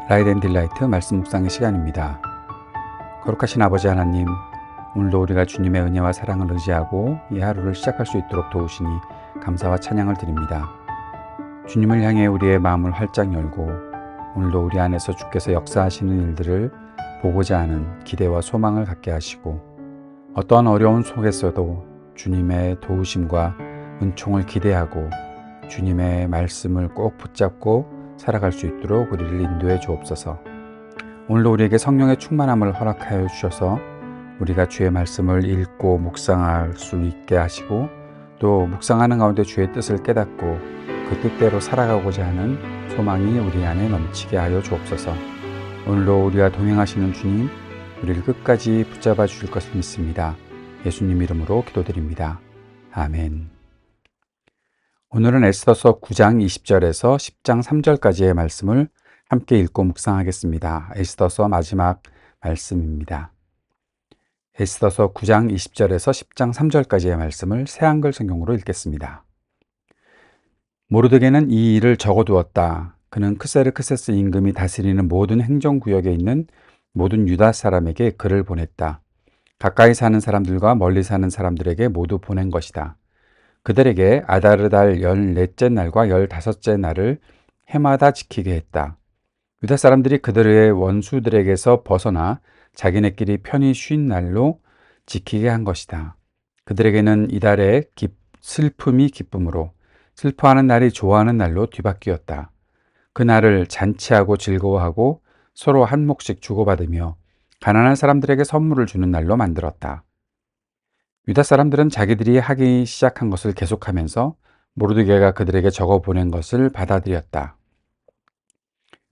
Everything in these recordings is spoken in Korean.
라이트 앤 딜라이트 말씀 묵상의 시간입니다. 거룩하신 아버지 하나님, 오늘도 우리가 주님의 은혜와 사랑을 의지하고 이 하루를 시작할 수 있도록 도우시니 감사와 찬양을 드립니다. 주님을 향해 우리의 마음을 활짝 열고 오늘도 우리 안에서 주께서 역사하시는 일들을 보고자 하는 기대와 소망을 갖게 하시고 어떠한 어려운 속에서도 주님의 도우심과 은총을 기대하고 주님의 말씀을 꼭 붙잡고 살아갈 수 있도록 우리를 인도해 주옵소서. 오늘도 우리에게 성령의 충만함을 허락하여 주셔서 우리가 주의 말씀을 읽고 묵상할 수 있게 하시고 또 묵상하는 가운데 주의 뜻을 깨닫고 그 뜻대로 살아가고자 하는 소망이 우리 안에 넘치게 하여 주옵소서. 오늘도 우리와 동행하시는 주님, 우리를 끝까지 붙잡아 주실 것을 믿습니다. 예수님 이름으로 기도드립니다. 아멘. 오늘은 에스더서 9장 20절에서 10장 3절까지의 말씀을 함께 읽고 묵상하겠습니다. 에스더서 마지막 말씀입니다. 에스더서 9장 20절에서 10장 3절까지의 말씀을 새한글 성경으로 읽겠습니다. 모르드게는 이 일을 적어두었다. 그는 크세르크세스 임금이 다스리는 모든 행정구역에 있는 모든 유다 사람에게 글을 보냈다. 가까이 사는 사람들과 멀리 사는 사람들에게 모두 보낸 것이다. 그들에게 아다르달 14째 날과 15째 날을 해마다 지키게 했다. 유다 사람들이 그들의 원수들에게서 벗어나 자기네끼리 편히 쉰 날로 지키게 한 것이다. 그들에게는 이달의 슬픔이 기쁨으로, 슬퍼하는 날이 좋아하는 날로 뒤바뀌었다. 그 날을 잔치하고 즐거워하고 서로 한 몫씩 주고받으며 가난한 사람들에게 선물을 주는 날로 만들었다. 유다 사람들은 자기들이 하기 시작한 것을 계속하면서 모르드게가 그들에게 적어 보낸 것을 받아들였다.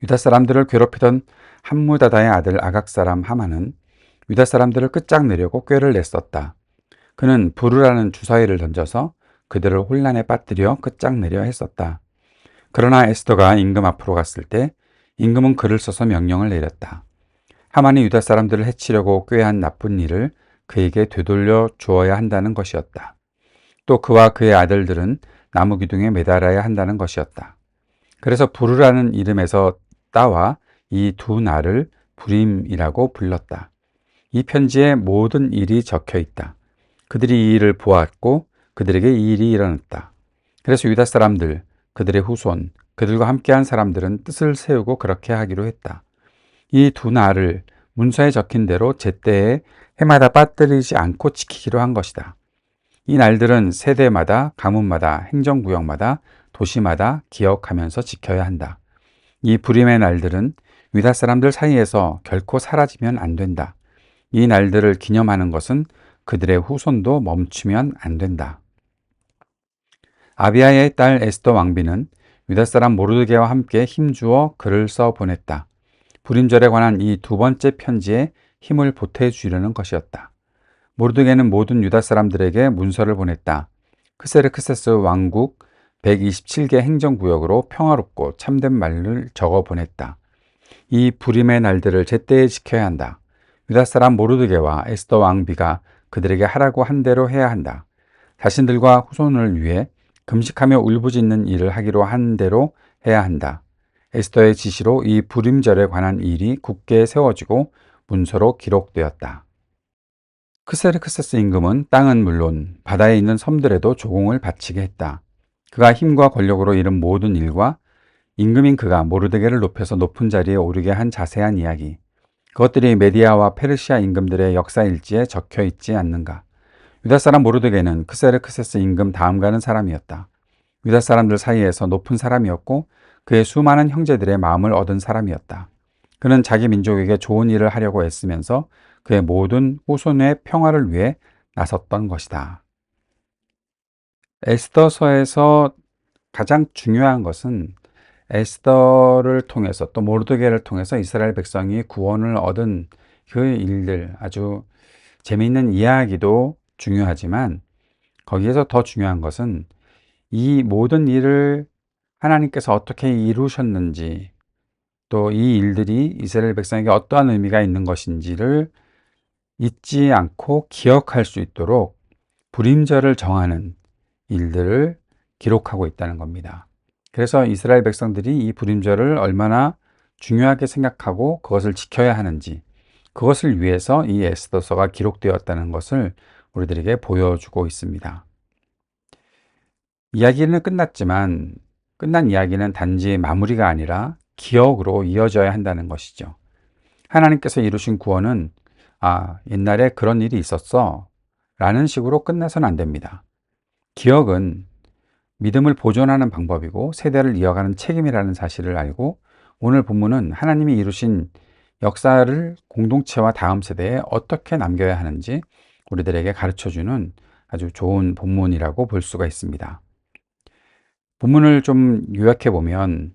유다 사람들을 괴롭히던 함무다다의 아들 아각 사람 하만은 유다 사람들을 끝장내려고 꾀를 냈었다. 그는 부르라는 주사위를 던져서 그들을 혼란에 빠뜨려 끝장내려 했었다. 그러나 에스더가 임금 앞으로 갔을 때 임금은 글을 써서 명령을 내렸다. 하만이 유다 사람들을 해치려고 꾀한 나쁜 일을 그에게 되돌려 주어야 한다는 것이었다. 또 그와 그의 아들들은 나무 기둥에 매달아야 한다는 것이었다. 그래서 부르라는 이름에서 따와 이 두 날을 부림이라고 불렀다. 이 편지에 모든 일이 적혀 있다. 그들이 이 일을 보았고 그들에게 이 일이 일어났다. 그래서 유다 사람들, 그들의 후손, 그들과 함께한 사람들은 뜻을 세우고 그렇게 하기로 했다. 이 두 날을 문서에 적힌 대로 제때에 해마다 빠뜨리지 않고 지키기로 한 것이다. 이 날들은 세대마다, 가문마다, 행정구역마다, 도시마다 기억하면서 지켜야 한다. 이 부림의 날들은 유다 사람들 사이에서 결코 사라지면 안 된다. 이 날들을 기념하는 것은 그들의 후손도 멈추면 안 된다. 아비야의 딸 에스더 왕비는 유다 사람 모르드게와 함께 힘주어 글을 써 보냈다. 불임절에 관한 이 두 번째 편지에 힘을 보태주려는 것이었다. 모르드게는 모든 유다 사람들에게 문서를 보냈다. 크세르크세스 왕국 127개 행정구역으로 평화롭고 참된 말을 적어 보냈다. 이 불임의 날들을 제때에 지켜야 한다. 유다 사람 모르드게와 에스더 왕비가 그들에게 하라고 한 대로 해야 한다. 자신들과 후손을 위해 금식하며 울부짖는 일을 하기로 한 대로 해야 한다. 에스더의 지시로 이 불임절에 관한 일이 굳게 세워지고 문서로 기록되었다. 크세르크세스 임금은 땅은 물론 바다에 있는 섬들에도 조공을 바치게 했다. 그가 힘과 권력으로 이룬 모든 일과 임금인 그가 모르드게를 높여서 높은 자리에 오르게 한 자세한 이야기, 그것들이 메디아와 페르시아 임금들의 역사일지에 적혀 있지 않는가. 유다 사람 모르드게는 크세르크세스 임금 다음 가는 사람이었다. 유다 사람들 사이에서 높은 사람이었고 그의 수많은 형제들의 마음을 얻은 사람이었다. 그는 자기 민족에게 좋은 일을 하려고 애쓰면서 그의 모든 후손의 평화를 위해 나섰던 것이다. 에스더서에서 가장 중요한 것은 에스더를 통해서 또 모르드게를 통해서 이스라엘 백성이 구원을 얻은 그 일들, 아주 재미있는 이야기도 중요하지만 거기에서 더 중요한 것은 이 모든 일을 하나님께서 어떻게 이루셨는지, 또 이 일들이 이스라엘 백성에게 어떠한 의미가 있는 것인지를 잊지 않고 기억할 수 있도록 불임절을 정하는 일들을 기록하고 있다는 겁니다. 그래서 이스라엘 백성들이 이 불임절을 얼마나 중요하게 생각하고 그것을 지켜야 하는지, 그것을 위해서 이 에스더서가 기록되었다는 것을 우리들에게 보여주고 있습니다. 이야기는 끝났지만 끝난 이야기는 단지 마무리가 아니라 기억으로 이어져야 한다는 것이죠. 하나님께서 이루신 구원은 옛날에 그런 일이 있었어 라는 식으로 끝나서는 안 됩니다. 기억은 믿음을 보존하는 방법이고 세대를 이어가는 책임이라는 사실을 알고, 오늘 본문은 하나님이 이루신 역사를 공동체와 다음 세대에 어떻게 남겨야 하는지 우리들에게 가르쳐주는 아주 좋은 본문이라고 볼 수가 있습니다. 본문을 좀 요약해 보면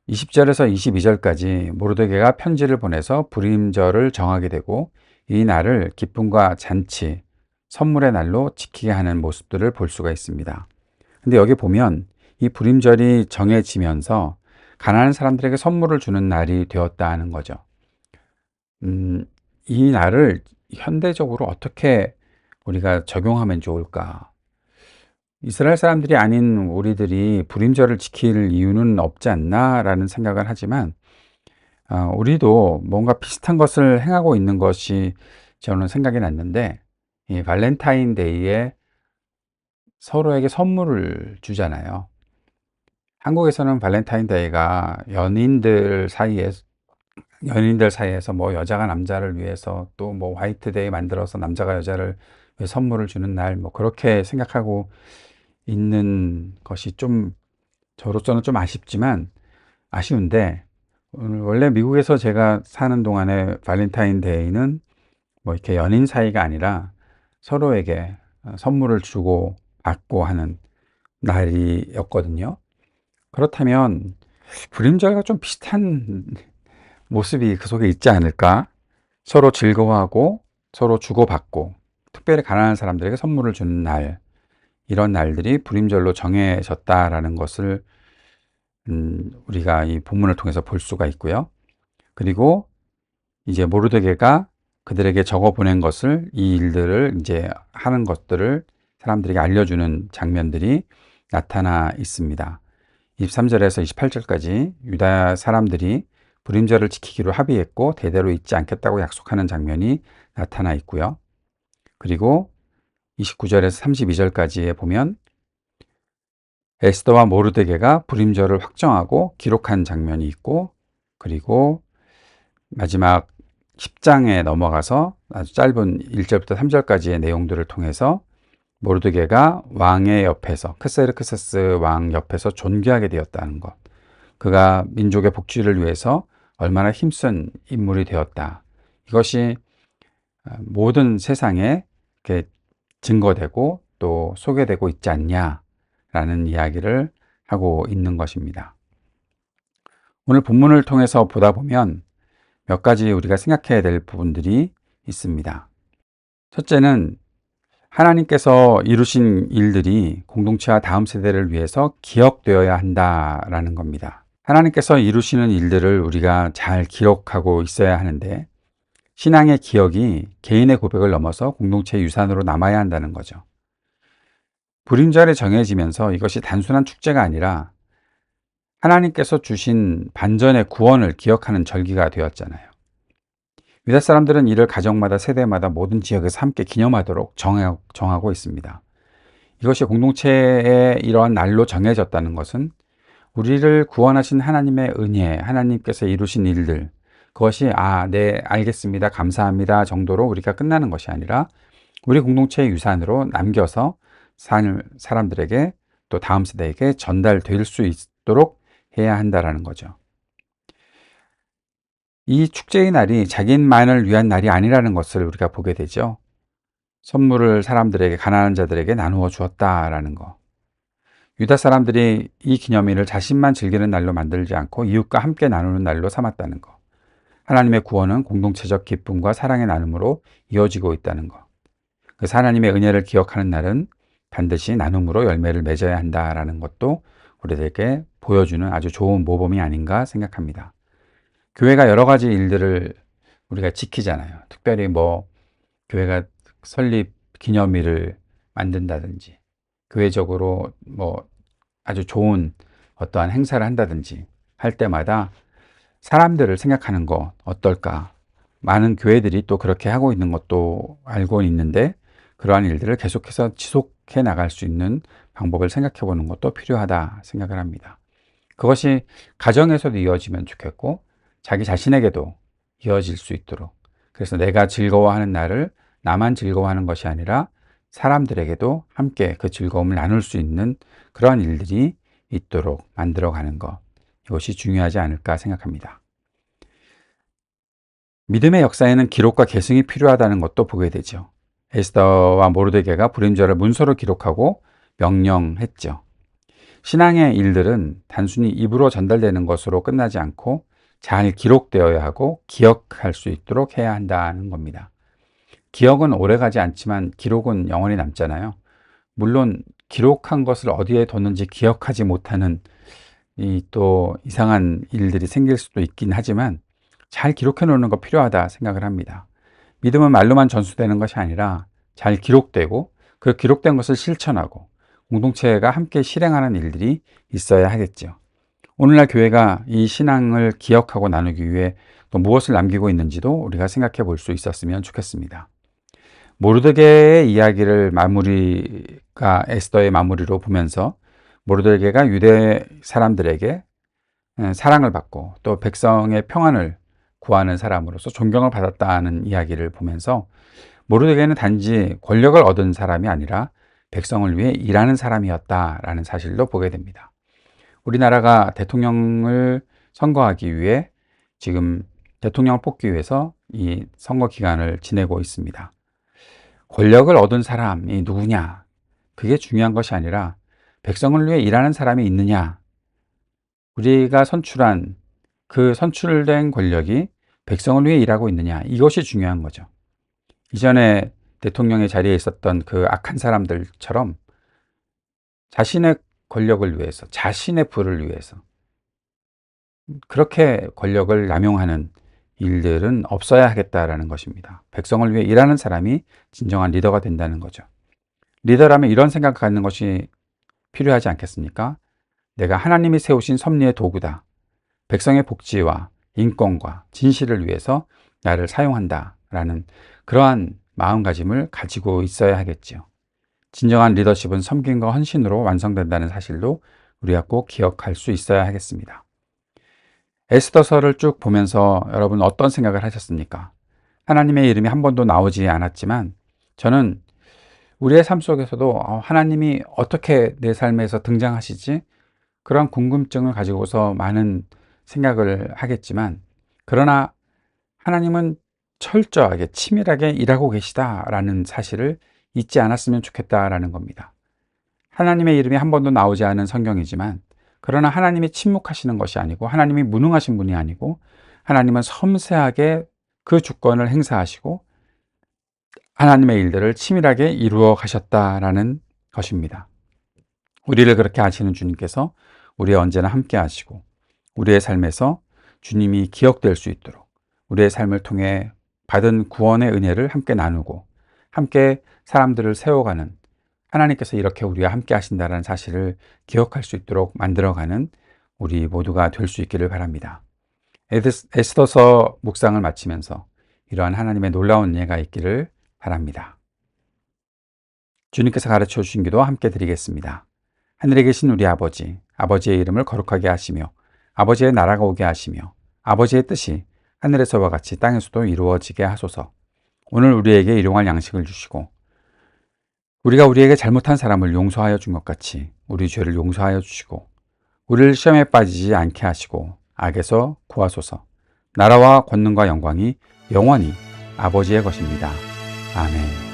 20절에서 22절까지 모르드게가 편지를 보내서 불임절을 정하게 되고, 이 날을 기쁨과 잔치, 선물의 날로 지키게 하는 모습들을 볼 수가 있습니다. 근데 여기 보면 이 불임절이 정해지면서 가난한 사람들에게 선물을 주는 날이 되었다는 거죠. 이 날을 현대적으로 어떻게 우리가 적용하면 좋을까? 이스라엘 사람들이 아닌 우리들이 불임절을 지킬 이유는 없지 않나라는 생각을 하지만, 우리도 뭔가 비슷한 것을 행하고 있는 것이 저는 생각이 났는데, 이 발렌타인데이에 서로에게 선물을 주잖아요. 한국에서는 발렌타인데이가 연인들 사이에서 뭐 여자가 남자를 위해서 또 뭐 화이트데이 만들어서 남자가 여자를 위해 선물을 주는 날, 뭐 그렇게 생각하고 있는 것이 좀 저로서는 좀 아쉬운데, 원래 미국에서 제가 사는 동안에 발렌타인데이는 뭐 이렇게 연인 사이가 아니라 서로에게 선물을 주고 받고 하는 날이었거든요. 그렇다면 불임절과 좀 비슷한 모습이 그 속에 있지 않을까? 서로 즐거워하고 서로 주고받고, 특별히 가난한 사람들에게 선물을 주는 날, 이런 날들이 불임절로 정해졌다라는 것을 우리가 이 본문을 통해서 볼 수가 있고요. 그리고 이제 모르드게가 그들에게 적어 보낸 것을, 이 일들을 이제 하는 것들을 사람들에게 알려주는 장면들이 나타나 있습니다. 23절에서 28절까지 유다 사람들이 불임절을 지키기로 합의했고 대대로 잊지 않겠다고 약속하는 장면이 나타나 있고요. 그리고 29절에서 32절까지에 보면 에스더와 모르드게가 불임절을 확정하고 기록한 장면이 있고, 그리고 마지막 10장에 넘어가서 아주 짧은 1절부터 3절까지의 내용들을 통해서 모르드게가 왕의 옆에서, 크세르크세스 왕 옆에서 존귀하게 되었다는 것, 그가 민족의 복지를 위해서 얼마나 힘쓴 인물이 되었다, 이것이 모든 세상에 이렇게 증거되고 또 소개되고 있지 않냐라는 이야기를 하고 있는 것입니다. 오늘 본문을 통해서 보다 보면 몇 가지 우리가 생각해야 될 부분들이 있습니다. 첫째는 하나님께서 이루신 일들이 공동체와 다음 세대를 위해서 기억되어야 한다라는 겁니다. 하나님께서 이루시는 일들을 우리가 잘 기록하고 있어야 하는데, 신앙의 기억이 개인의 고백을 넘어서 공동체의 유산으로 남아야 한다는 거죠. 불임절에 정해지면서 이것이 단순한 축제가 아니라 하나님께서 주신 반전의 구원을 기억하는 절기가 되었잖아요. 유다 사람들은 이를 가정마다 세대마다 모든 지역에서 함께 기념하도록 정하고 있습니다. 이것이 공동체의 이러한 날로 정해졌다는 것은 우리를 구원하신 하나님의 은혜, 하나님께서 이루신 일들, 그것이 네, 알겠습니다, 감사합니다 정도로 우리가 끝나는 것이 아니라 우리 공동체의 유산으로 남겨서 사람들에게 또 다음 세대에게 전달될 수 있도록 해야 한다는 거죠. 이 축제의 날이 자기만을 위한 날이 아니라는 것을 우리가 보게 되죠. 선물을 사람들에게, 가난한 자들에게 나누어 주었다라는 거. 유다 사람들이 이 기념일을 자신만 즐기는 날로 만들지 않고 이웃과 함께 나누는 날로 삼았다는 거. 하나님의 구원은 공동체적 기쁨과 사랑의 나눔으로 이어지고 있다는 거. 그 하나님의 은혜를 기억하는 날은 반드시 나눔으로 열매를 맺어야 한다라는 것도 우리들에게 보여주는 아주 좋은 모범이 아닌가 생각합니다. 교회가 여러 가지 일들을 우리가 지키잖아요. 특별히 뭐 교회가 설립 기념일을 만든다든지, 교회적으로 뭐 아주 좋은 어떠한 행사를 한다든지 할 때마다 사람들을 생각하는 것 어떨까? 많은 교회들이 또 그렇게 하고 있는 것도 알고 있는데 그러한 일들을 계속해서 지속해 나갈 수 있는 방법을 생각해 보는 것도 필요하다 생각을 합니다. 그것이 가정에서도 이어지면 좋겠고 자기 자신에게도 이어질 수 있도록, 그래서 내가 즐거워하는 날을 나만 즐거워하는 것이 아니라 사람들에게도 함께 그 즐거움을 나눌 수 있는 그러한 일들이 있도록 만들어가는 것, 이것이 중요하지 않을까 생각합니다. 믿음의 역사에는 기록과 계승이 필요하다는 것도 보게 되죠. 에스더와 모르드게가 불임절을 문서로 기록하고 명령했죠. 신앙의 일들은 단순히 입으로 전달되는 것으로 끝나지 않고 잘 기록되어야 하고 기억할 수 있도록 해야 한다는 겁니다. 기억은 오래가지 않지만 기록은 영원히 남잖아요. 물론 기록한 것을 어디에 뒀는지 기억하지 못하는 이 또 이상한 일들이 생길 수도 있긴 하지만 잘 기록해 놓는 거 필요하다 생각을 합니다. 믿음은 말로만 전수되는 것이 아니라 잘 기록되고 그 기록된 것을 실천하고 공동체가 함께 실행하는 일들이 있어야 하겠죠. 오늘날 교회가 이 신앙을 기억하고 나누기 위해 또 무엇을 남기고 있는지도 우리가 생각해 볼 수 있었으면 좋겠습니다. 모르드게의 이야기를 마무리가 에스더의 마무리로 보면서 모르드게가 유대 사람들에게 사랑을 받고 또 백성의 평안을 구하는 사람으로서 존경을 받았다는 이야기를 보면서 모르드게는 단지 권력을 얻은 사람이 아니라 백성을 위해 일하는 사람이었다라는 사실도 보게 됩니다. 우리나라가 대통령을 선거하기 위해 지금 대통령을 뽑기 위해서 이 선거 기간을 지내고 있습니다. 권력을 얻은 사람이 누구냐? 그게 중요한 것이 아니라 백성을 위해 일하는 사람이 있느냐? 우리가 선출한 그 선출된 권력이 백성을 위해 일하고 있느냐? 이것이 중요한 거죠. 이전에 대통령의 자리에 있었던 그 악한 사람들처럼 자신의 권력을 위해서, 자신의 부를 위해서 그렇게 권력을 남용하는 일들은 없어야 하겠다라는 것입니다. 백성을 위해 일하는 사람이 진정한 리더가 된다는 거죠. 리더라면 이런 생각을 갖는 것이 필요하지 않겠습니까? 내가 하나님이 세우신 섭리의 도구다. 백성의 복지와 인권과 진실을 위해서 나를 사용한다라는 그러한 마음가짐을 가지고 있어야 하겠죠. 진정한 리더십은 섬김과 헌신으로 완성된다는 사실도 우리가 꼭 기억할 수 있어야 하겠습니다. 에스더서를 쭉 보면서 여러분 어떤 생각을 하셨습니까? 하나님의 이름이 한 번도 나오지 않았지만 저는 우리의 삶 속에서도 하나님이 어떻게 내 삶에서 등장하시지? 그런 궁금증을 가지고서 많은 생각을 하겠지만 그러나 하나님은 철저하게 치밀하게 일하고 계시다라는 사실을 잊지 않았으면 좋겠다라는 겁니다. 하나님의 이름이 한 번도 나오지 않은 성경이지만 그러나 하나님이 침묵하시는 것이 아니고 하나님이 무능하신 분이 아니고 하나님은 섬세하게 그 주권을 행사하시고 하나님의 일들을 치밀하게 이루어 가셨다라는 것입니다. 우리를 그렇게 아시는 주님께서 우리의 언제나 함께 하시고 우리의 삶에서 주님이 기억될 수 있도록 우리의 삶을 통해 받은 구원의 은혜를 함께 나누고 함께 사람들을 세워가는 하나님께서 이렇게 우리와 함께 하신다는 사실을 기억할 수 있도록 만들어가는 우리 모두가 될 수 있기를 바랍니다. 에스더서 묵상을 마치면서 이러한 하나님의 놀라운 예가 있기를 바랍니다. 주님께서 가르쳐 주신 기도 함께 드리겠습니다. 하늘에 계신 우리 아버지, 아버지의 이름을 거룩하게 하시며 아버지의 나라가 오게 하시며 아버지의 뜻이 하늘에서와 같이 땅에서도 이루어지게 하소서. 오늘 우리에게 일용할 양식을 주시고 우리가 우리에게 잘못한 사람을 용서하여 준 것 같이 우리 죄를 용서하여 주시고 우리를 시험에 빠지지 않게 하시고 악에서 구하소서. 나라와 권능과 영광이 영원히 아버지의 것입니다. 아멘.